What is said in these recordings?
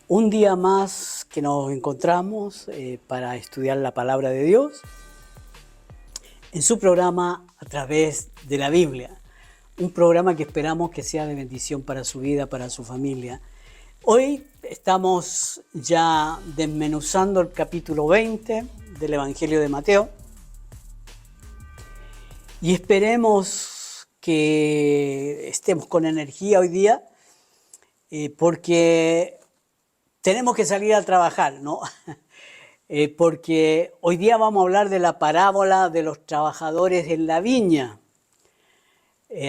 Un día más que nos encontramos para estudiar la palabra de Dios en su programa A través de la Biblia. Un programa que esperamos que sea de bendición para su vida, para su familia. Hoy estamos ya desmenuzando el capítulo 20 del Evangelio de Mateo y esperemos que estemos con energía hoy día porque tenemos que salir a trabajar, ¿no? Porque hoy día vamos a hablar de la parábola de los trabajadores en la viña.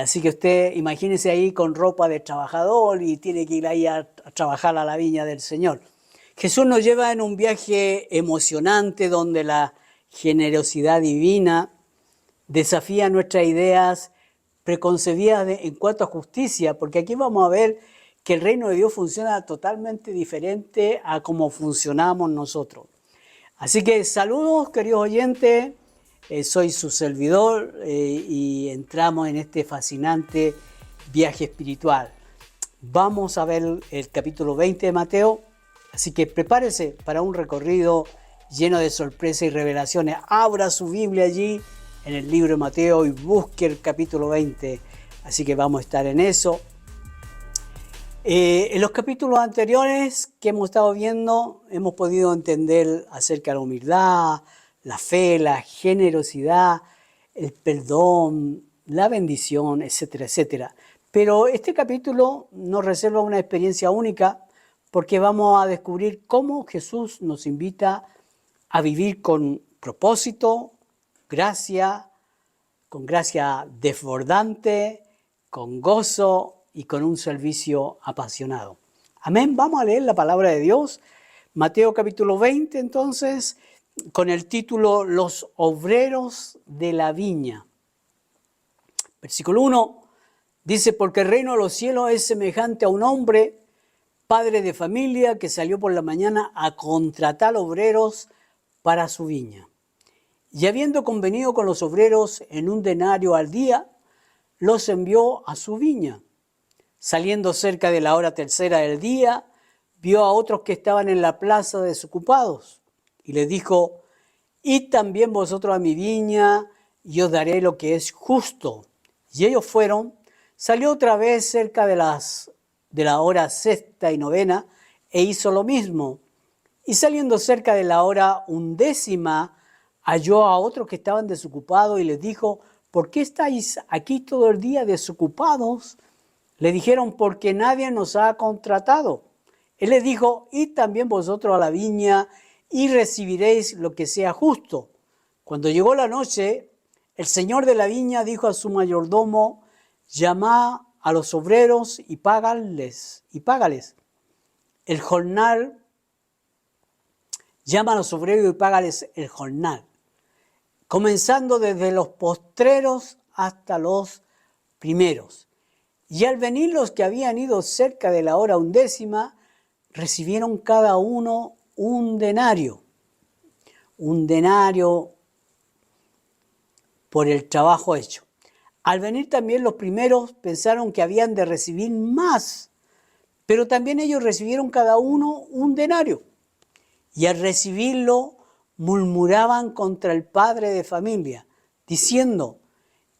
Así que usted imagínese ahí con ropa de trabajador y tiene que ir ahí a trabajar a la viña del Señor. Jesús nos lleva en un viaje emocionante donde la generosidad divina desafía nuestras ideas preconcebidas en cuanto a justicia, porque aquí vamos a ver que el reino de Dios funciona totalmente diferente a cómo funcionamos nosotros. Así que saludos, queridos oyentes, soy su servidor y entramos en este fascinante viaje espiritual. Vamos a ver el capítulo 20 de Mateo, así que prepárese para un recorrido lleno de sorpresas y revelaciones. Abra su Biblia allí en el libro de Mateo y busque el capítulo 20, así que vamos a estar en eso. En los capítulos anteriores que hemos estado viendo, hemos podido entender acerca de la humildad, la fe, la generosidad, el perdón, la bendición, etcétera, etcétera. Pero este capítulo nos reserva una experiencia única porque vamos a descubrir cómo Jesús nos invita a vivir con propósito, con gracia desbordante, con gozo y con un servicio apasionado. Amén. Vamos a leer la palabra de Dios. Mateo capítulo 20, entonces, con el título Los obreros de la viña. Versículo 1 dice, porque el reino de los cielos es semejante a un hombre, padre de familia, que salió por la mañana a contratar obreros para su viña. Y habiendo convenido con los obreros en 1 denario al día, los envió a su viña. Saliendo cerca de la hora tercera del día, vio a otros que estaban en la plaza desocupados y les dijo, id también vosotros a mi viña y os daré lo que es justo. Y ellos fueron, salió otra vez cerca de la hora sexta y novena e hizo lo mismo. Y saliendo cerca de la hora 11, halló a otros que estaban desocupados y les dijo, ¿por qué estáis aquí todo el día desocupados? Le dijeron, porque nadie nos ha contratado. Él les dijo, id también vosotros a la viña y recibiréis lo que sea justo. Cuando llegó la noche, el señor de la viña dijo a su mayordomo, llama a los obreros y págales. El jornal, llama a los obreros y págales el jornal, comenzando desde los postreros hasta los primeros. Y al venir los que habían ido cerca de la hora 11, recibieron cada uno un denario por el trabajo hecho. Al venir también los primeros pensaron que habían de recibir más, pero también ellos recibieron cada uno un denario. Y al recibirlo murmuraban contra el padre de familia, diciendo,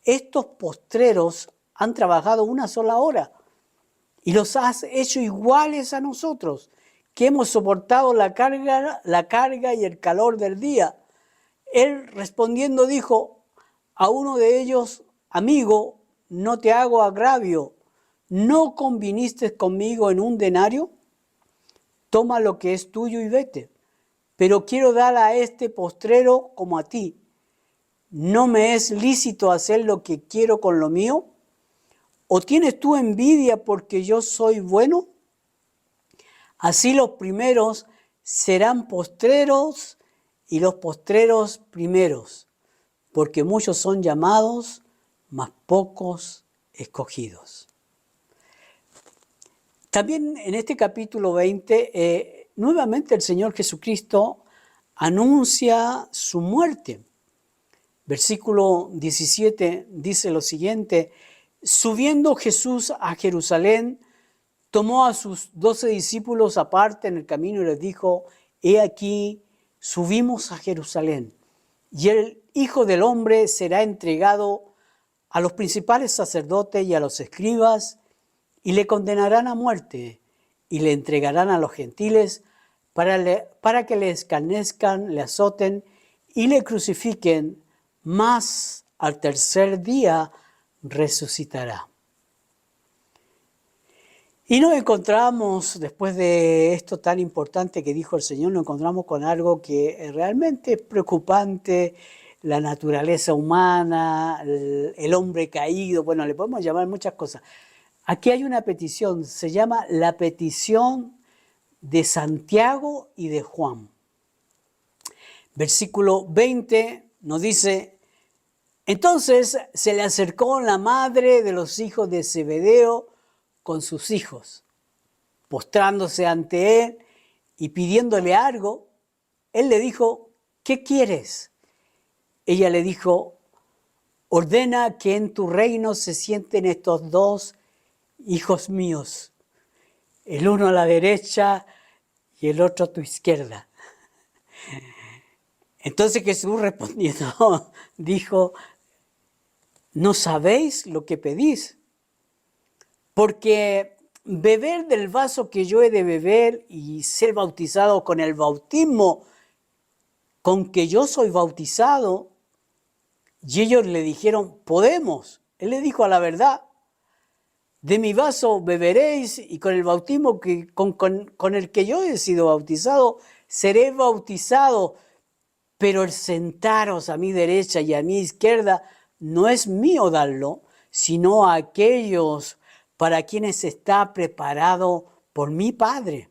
estos postreros han trabajado una sola hora y los has hecho iguales a nosotros, que hemos soportado la carga y el calor del día. Él respondiendo dijo a uno de ellos, amigo, no te hago agravio, ¿no conviniste conmigo en 1 denario? Toma lo que es tuyo y vete, pero quiero dar a este postrero como a ti. ¿No me es lícito hacer lo que quiero con lo mío? ¿O tienes tú envidia porque yo soy bueno? Así los primeros serán postreros y los postreros primeros, porque muchos son llamados, mas pocos escogidos. También en este capítulo 20, nuevamente el Señor Jesucristo anuncia su muerte. Versículo 17 dice lo siguiente, subiendo Jesús a Jerusalén, tomó a sus 12 discípulos aparte en el camino y les dijo: he aquí, subimos a Jerusalén, y el Hijo del Hombre será entregado a los principales sacerdotes y a los escribas, y le condenarán a muerte, y le entregarán a los gentiles para que le escarnezcan, le azoten y le crucifiquen, mas al tercer día resucitará. Y nos encontramos, después de esto tan importante que dijo el Señor, nos encontramos con algo que realmente es preocupante: la naturaleza humana, el hombre caído, bueno, le podemos llamar muchas cosas. Aquí hay una petición, se llama la petición de Santiago y de Juan. Versículo 20 nos dice: entonces se le acercó la madre de los hijos de Zebedeo con sus hijos, postrándose ante él y pidiéndole algo. Él le dijo: ¿qué quieres? Ella le dijo: ordena que en tu reino se sienten estos dos hijos míos, el uno a la derecha y el otro a tu izquierda. Entonces Jesús respondiendo dijo: ¿no sabéis lo que pedís? Porque beber del vaso que yo he de beber y ser bautizado con el bautismo con que yo soy bautizado. Y ellos le dijeron: podemos. Él le dijo: a la verdad, de mi vaso beberéis, y con el bautismo con el que yo he sido bautizado, seré bautizado. Pero el sentaros a mi derecha y a mi izquierda no es mío darlo, sino a aquellos para quienes está preparado por mi Padre.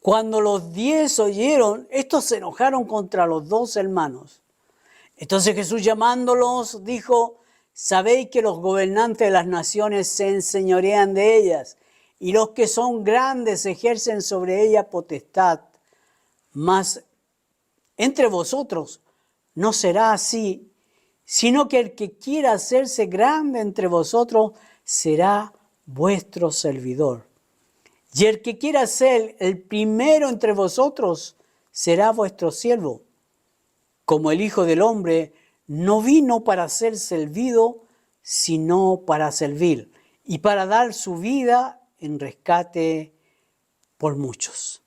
Cuando los 10 oyeron, estos se enojaron contra los 2 hermanos. Entonces Jesús, llamándolos, dijo: sabéis que los gobernantes de las naciones se enseñorean de ellas, y los que son grandes ejercen sobre ellas potestad. Mas entre vosotros no será así, sino que el que quiera hacerse grande entre vosotros será vuestro servidor. Y el que quiera ser el primero entre vosotros será vuestro siervo. Como el Hijo del Hombre no vino para ser servido, sino para servir, y para dar su vida en rescate por muchos.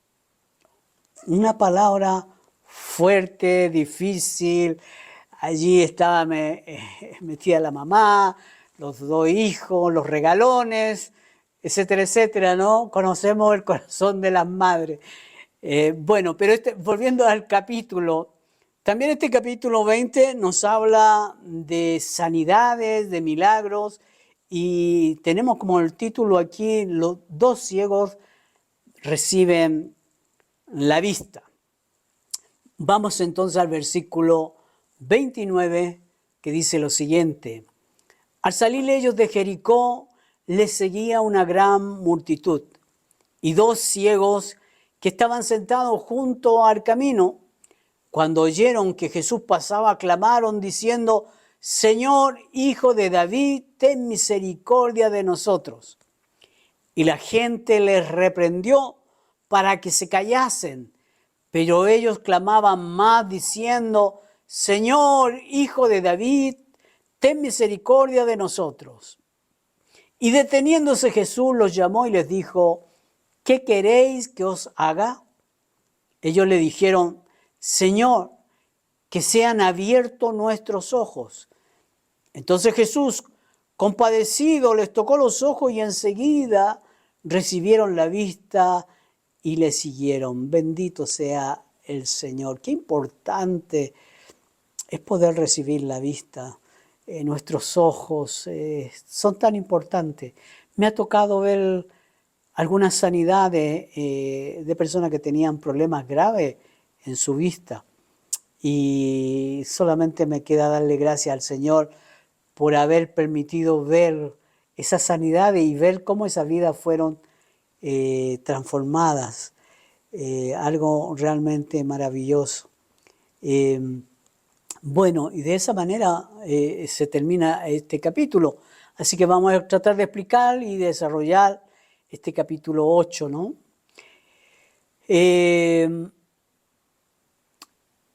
Una palabra fuerte, difícil. Allí estaba metida la mamá, los 2 hijos, los regalones, etcétera, etcétera, ¿no? Conocemos el corazón de las madres. Bueno, pero volviendo al capítulo, también este capítulo 20 nos habla de sanidades, de milagros, y tenemos como el título aquí: los 2 ciegos reciben la vista. Vamos entonces al versículo 29, que dice lo siguiente: al salir ellos de Jericó, les seguía una gran multitud, y 2 ciegos que estaban sentados junto al camino, cuando oyeron que Jesús pasaba, clamaron diciendo: Señor, Hijo de David, ten misericordia de nosotros. Y la gente les reprendió para que se callasen, pero ellos clamaban más diciendo: Señor, Hijo de David, ten misericordia de nosotros. Y deteniéndose Jesús los llamó y les dijo: ¿qué queréis que os haga? Ellos le dijeron: Señor, que sean abiertos nuestros ojos. Entonces Jesús, compadecido, les tocó los ojos, y enseguida recibieron la vista y le siguieron. Bendito sea el Señor. Qué importante es poder recibir la vista. Nuestros ojos son tan importantes. Me ha tocado ver algunas sanidades de personas que tenían problemas graves en su vista. Y solamente me queda darle gracias al Señor por haber permitido ver esa sanidad y ver cómo esas vidas fueron transformadas. Algo realmente maravilloso. Bueno, y de esa manera se termina este capítulo. Así que vamos a tratar de explicar y desarrollar este capítulo 8, ¿no?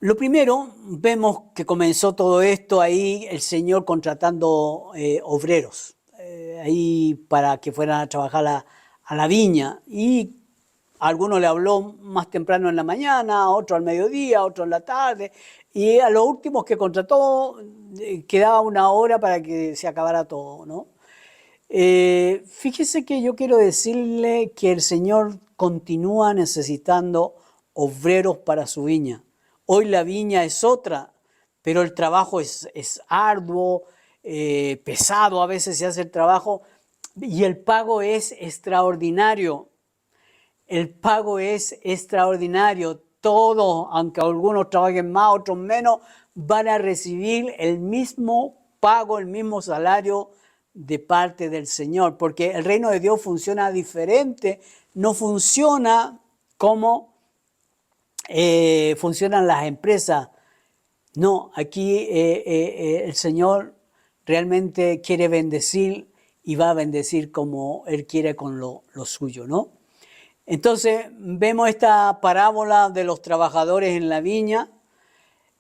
Lo primero, vemos que comenzó todo esto ahí, el Señor contratando obreros, ahí para que fueran a trabajar a la viña. Y a alguno le habló más temprano en la mañana, a otro al mediodía, a otro en la tarde. Y a los últimos que contrató quedaba una hora para que se acabara todo, ¿no? Fíjese que yo quiero decirle que el Señor continúa necesitando obreros para su viña. Hoy la viña es otra, pero el trabajo es arduo, pesado, a veces se hace el trabajo y el pago es extraordinario. El pago es extraordinario. Todos, aunque algunos trabajen más, otros menos, van a recibir el mismo pago, el mismo salario de parte del Señor, porque el reino de Dios funciona diferente, no funciona como funcionan las empresas. No, aquí el Señor realmente quiere bendecir y va a bendecir como Él quiere con lo suyo, ¿no? Entonces vemos esta parábola de los trabajadores en la viña.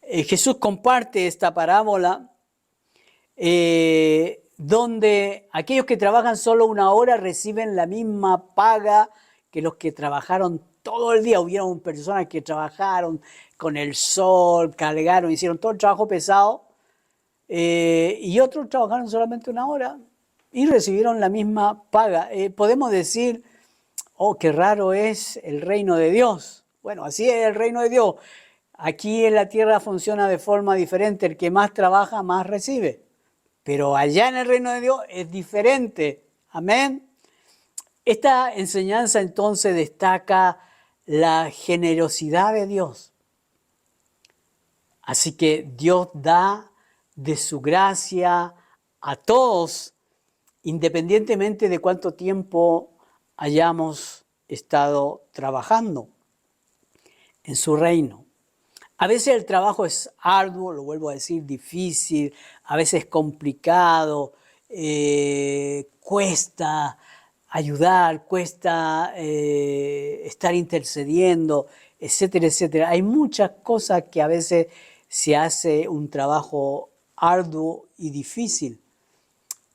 Jesús comparte esta parábola donde aquellos que trabajan solo una hora reciben la misma paga que los que trabajaron todo el día. Hubieron personas que trabajaron con el sol, cargaron, hicieron todo el trabajo pesado y otros trabajaron solamente una hora y recibieron la misma paga. Podemos decir, oh, qué raro es el reino de Dios. Bueno, así es el reino de Dios. Aquí en la tierra funciona de forma diferente. El que más trabaja, más recibe. Pero allá en el reino de Dios es diferente. Amén. Esta enseñanza entonces destaca la generosidad de Dios. Así que Dios da de su gracia a todos, independientemente de cuánto tiempo hayamos estado trabajando en su reino. A veces el trabajo es arduo, lo vuelvo a decir, difícil, a veces complicado, cuesta ayudar, cuesta estar intercediendo, etcétera, etcétera. Hay muchas cosas que a veces se hace un trabajo arduo y difícil,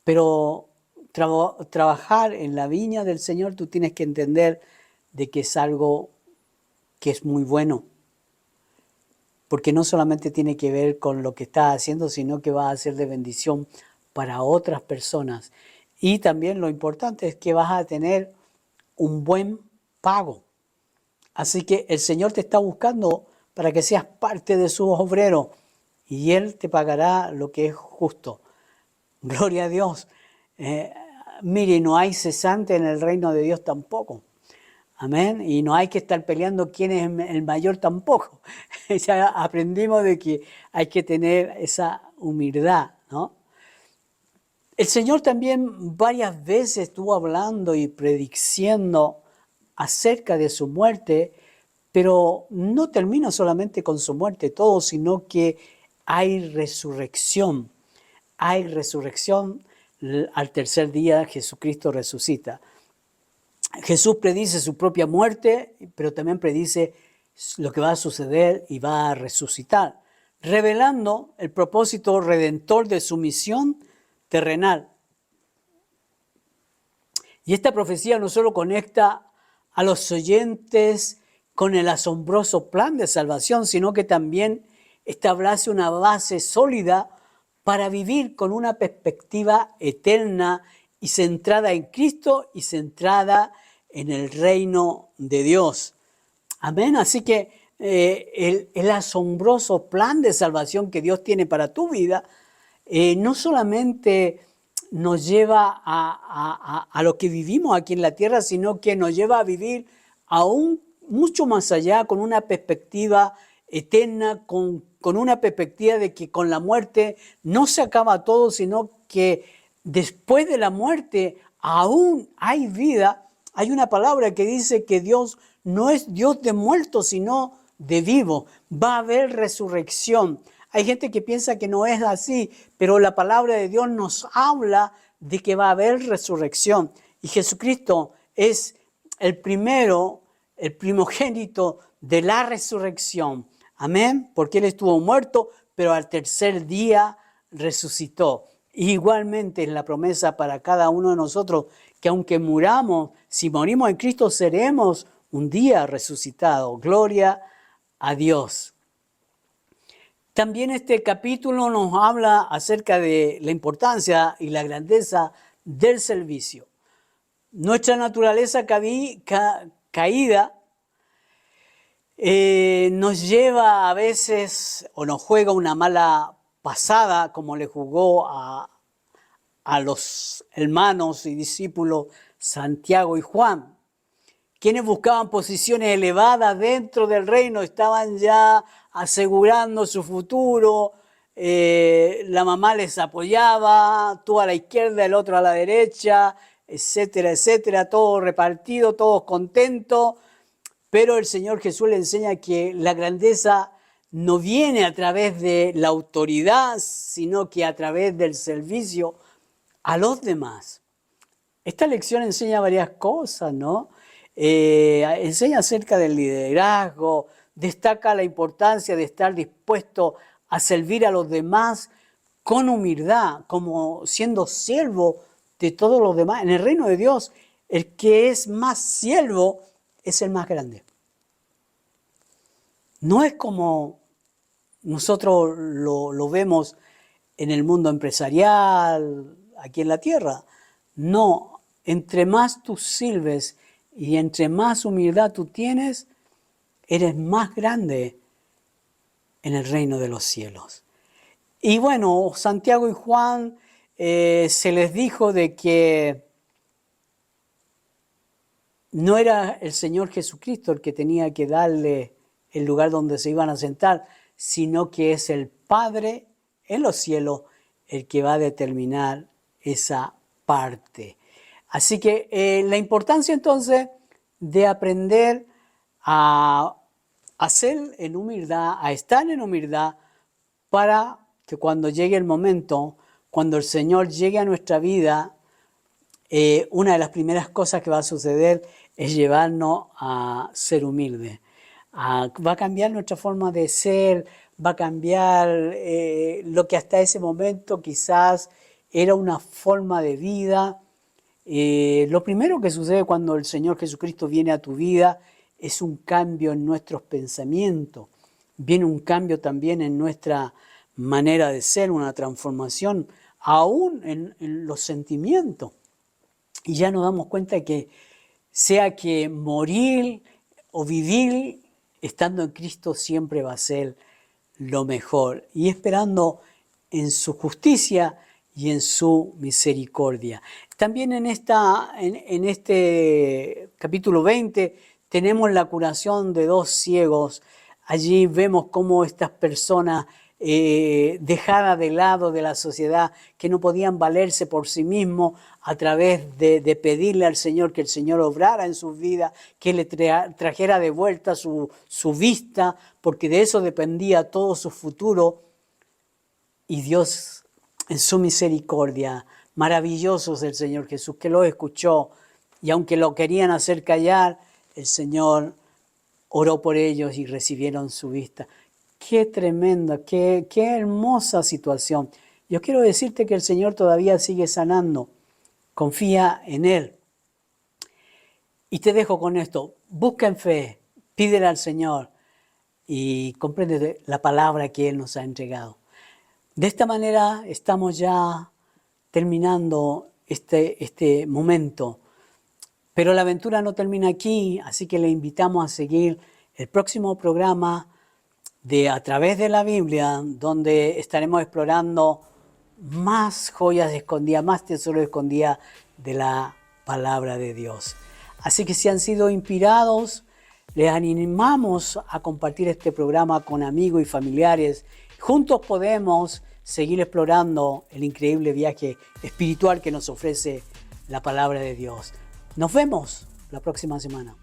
pero trabajar en la viña del Señor tú tienes que entender de que es algo que es muy bueno, porque no solamente tiene que ver con lo que estás haciendo, sino que va a ser de bendición para otras personas. Y también lo importante es que vas a tener un buen pago. Así que el Señor te está buscando para que seas parte de sus obreros y Él te pagará lo que es justo. Gloria a Dios. Mire, no hay cesante en el reino de Dios tampoco. Amén. Y no hay que estar peleando quién es el mayor tampoco. Ya aprendimos de que hay que tener esa humildad, ¿no? El Señor también varias veces estuvo hablando y prediciendo acerca de su muerte, pero no termina solamente con su muerte todo, sino que hay resurrección. Hay resurrección. Al tercer día Jesucristo resucita. Jesús predice su propia muerte, pero también predice lo que va a suceder y va a resucitar, revelando el propósito redentor de su misión terrenal. Y esta profecía no solo conecta a los oyentes con el asombroso plan de salvación, sino que también establece una base sólida para vivir con una perspectiva eterna y centrada en Cristo y centrada en el reino de Dios. Amén. Así que el asombroso plan de salvación que Dios tiene para tu vida no solamente nos lleva a lo que vivimos aquí en la tierra, sino que nos lleva a vivir aún mucho más allá, con una perspectiva eterna, con una perspectiva de que con la muerte no se acaba todo, sino que después de la muerte aún hay vida. Hay una palabra que dice que Dios no es Dios de muertos, sino de vivos. Va a haber resurrección. Hay gente que piensa que no es así, pero la palabra de Dios nos habla de que va a haber resurrección. Y Jesucristo es el primero, el primogénito de la resurrección. Amén, porque Él estuvo muerto, pero al tercer día resucitó. Igualmente es la promesa para cada uno de nosotros que aunque muramos, si morimos en Cristo, seremos un día resucitados. Gloria a Dios. También este capítulo nos habla acerca de la importancia y la grandeza del servicio. Nuestra naturaleza caída nos lleva a veces o nos juega una mala pasada, como le jugó a los hermanos y discípulos Santiago y Juan, quienes buscaban posiciones elevadas dentro del reino, estaban ya asegurando su futuro, la mamá les apoyaba, tú a la izquierda, el otro a la derecha, etcétera, etcétera, todo repartido, todos contentos, pero el Señor Jesús le enseña que la grandeza no viene a través de la autoridad, sino que a través del servicio a los demás. Esta lección enseña varias cosas, ¿no? Enseña acerca del liderazgo, destaca la importancia de estar dispuesto a servir a los demás con humildad, como siendo siervo de todos los demás. En el reino de Dios, el que es más siervo es el más grande. No es como nosotros lo vemos en el mundo empresarial, aquí en la tierra. No, entre más tú sirves y entre más humildad tú tienes, eres más grande en el reino de los cielos. Y bueno, Santiago y Juan se les dijo de que no era el Señor Jesucristo el que tenía que darle el lugar donde se iban a sentar, sino que es el Padre en los cielos el que va a determinar esa parte. Así que la importancia entonces de aprender a hacer en humildad, a estar en humildad, para que cuando llegue el momento, cuando el Señor llegue a nuestra vida, una de las primeras cosas que va a suceder es llevarnos a ser humildes. Va a cambiar nuestra forma de ser, va a cambiar lo que hasta ese momento quizás era una forma de vida. Lo primero que sucede cuando el Señor Jesucristo viene a tu vida es un cambio en nuestros pensamientos. Viene un cambio también en nuestra manera de ser, una transformación aún en los sentimientos. Y ya nos damos cuenta que sea que morir o vivir estando en Cristo siempre va a ser lo mejor. Y esperando en su justicia y en su misericordia. También en este capítulo 20 tenemos la curación de 2 ciegos. Allí vemos cómo estas personas dejadas de lado de la sociedad, que no podían valerse por sí mismos, a través de pedirle al Señor que el Señor obrara en sus vidas, que le trajera de vuelta su vista, porque de eso dependía todo su futuro. Y Dios, en su misericordia, maravilloso es el Señor Jesús, que lo escuchó, y aunque lo querían hacer callar, el Señor oró por ellos y recibieron su vista. Qué tremenda, qué hermosa situación. Yo quiero decirte que el Señor todavía sigue sanando. Confía en Él. Y te dejo con esto. Busca en fe, pídele al Señor y comprende la palabra que Él nos ha entregado. De esta manera estamos ya terminando este momento. Pero la aventura no termina aquí, así que le invitamos a seguir el próximo programa de A Través de la Biblia, donde estaremos explorando más joyas escondidas, más tesoros escondidos de la palabra de Dios. Así que si han sido inspirados, les animamos a compartir este programa con amigos y familiares. Juntos podemos seguir explorando el increíble viaje espiritual que nos ofrece la palabra de Dios. Nos vemos la próxima semana.